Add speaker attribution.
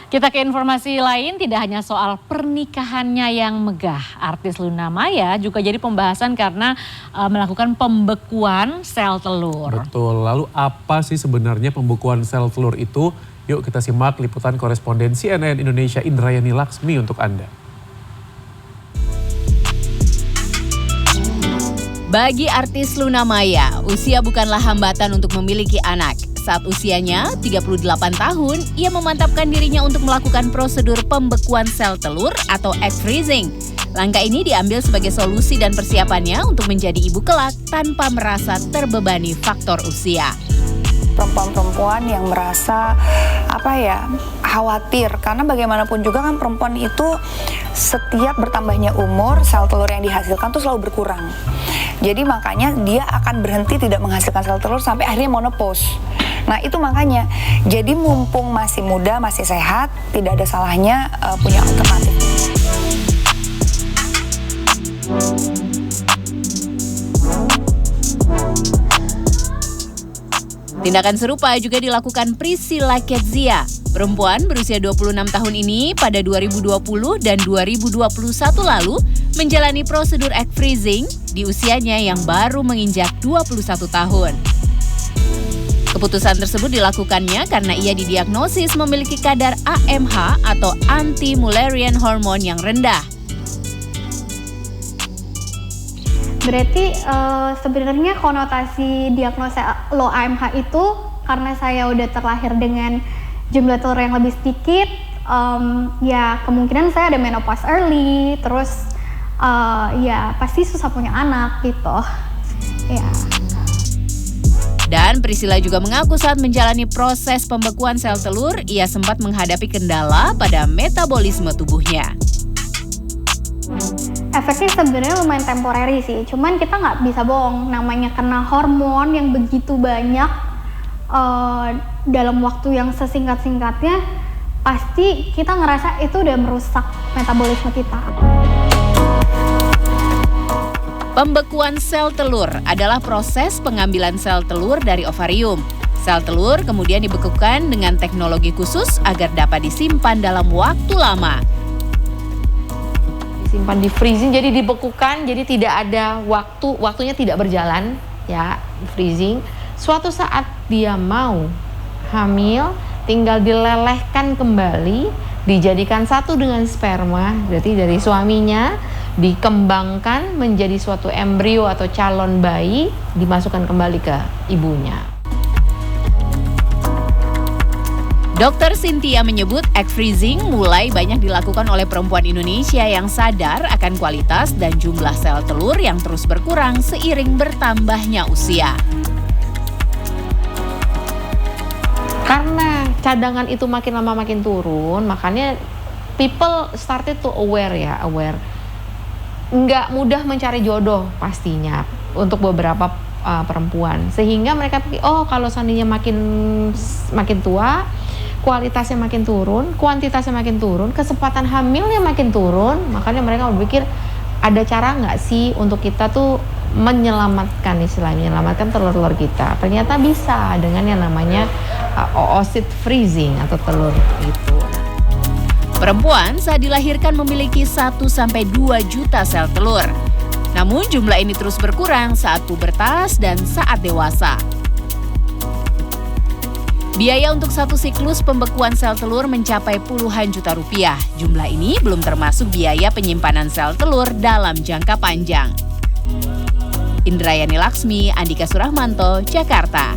Speaker 1: Kita ke informasi lain, tidak hanya soal pernikahannya yang megah. Artis Luna Maya juga jadi pembahasan karena melakukan pembekuan sel telur.
Speaker 2: Betul, lalu apa sih sebenarnya pembekuan sel telur itu? Yuk kita simak liputan koresponden CNN Indonesia Indrayani Laksmi untuk Anda.
Speaker 3: Bagi artis Luna Maya, usia bukanlah hambatan untuk memiliki anak. Saat usianya 38 tahun, ia memantapkan dirinya untuk melakukan prosedur pembekuan sel telur atau egg freezing. Langkah ini diambil sebagai solusi dan persiapannya untuk menjadi ibu kelak tanpa merasa terbebani faktor usia.
Speaker 4: Perempuan-perempuan yang merasa khawatir, karena bagaimanapun juga kan perempuan itu setiap bertambahnya umur sel telur yang dihasilkan tuh selalu berkurang. Jadi makanya dia akan berhenti tidak menghasilkan sel telur sampai akhirnya menopause. Nah itu makanya, jadi mumpung masih muda, masih sehat, tidak ada salahnya punya alternatif.
Speaker 3: Tindakan serupa juga dilakukan Priscilla Ketzia. Perempuan berusia 26 tahun ini pada 2020 dan 2021 lalu menjalani prosedur egg freezing di usianya yang baru menginjak 21 tahun. Keputusan tersebut dilakukannya karena ia didiagnosis memiliki kadar AMH atau anti-Mullerian hormone yang rendah.
Speaker 5: Berarti sebenarnya konotasi diagnosa low AMH itu karena saya udah terlahir dengan jumlah telur yang lebih sedikit, ya kemungkinan saya ada menopause early, terus ya pasti susah punya anak gitu. Ya.
Speaker 3: Dan Priscilla juga mengaku saat menjalani proses pembekuan sel telur, ia sempat menghadapi kendala pada metabolisme tubuhnya.
Speaker 5: Efeknya sebenarnya lumayan temporary sih, cuman kita nggak bisa bohong, namanya kena hormon yang begitu banyak dalam waktu yang sesingkat-singkatnya, pasti kita ngerasa itu udah merusak metabolisme kita.
Speaker 3: Pembekuan sel telur adalah proses pengambilan sel telur dari ovarium. Sel telur kemudian dibekukan dengan teknologi khusus agar dapat disimpan dalam waktu lama.
Speaker 6: Disimpan di freezing, jadi dibekukan, jadi tidak ada waktunya tidak berjalan, ya, freezing. Suatu saat dia mau hamil, tinggal dilelehkan kembali, dijadikan satu dengan sperma, berarti dari suaminya, dikembangkan menjadi suatu embrio atau calon bayi, dimasukkan kembali ke ibunya.
Speaker 3: Dr. Cynthia menyebut egg freezing mulai banyak dilakukan oleh perempuan Indonesia yang sadar akan kualitas dan jumlah sel telur yang terus berkurang seiring bertambahnya usia.
Speaker 6: Karena cadangan itu makin lama makin turun, makanya people started to aware. Nggak mudah mencari jodoh pastinya untuk beberapa perempuan. Sehingga mereka pikir, oh kalau seandainya makin tua, kualitasnya makin turun, kuantitasnya makin turun, kesempatan hamilnya makin turun. Makanya mereka berpikir, ada cara nggak sih untuk kita tuh menyelamatkan telur-telur kita. Ternyata bisa dengan yang namanya oocyte freezing atau telur itu.
Speaker 3: Perempuan saat dilahirkan memiliki 1-2 juta sel telur. Namun jumlah ini terus berkurang saat pubertas dan saat dewasa. Biaya untuk satu siklus pembekuan sel telur mencapai puluhan juta rupiah. Jumlah ini belum termasuk biaya penyimpanan sel telur dalam jangka panjang. Indrayani Laksmi, Andika Surahmanto, Jakarta.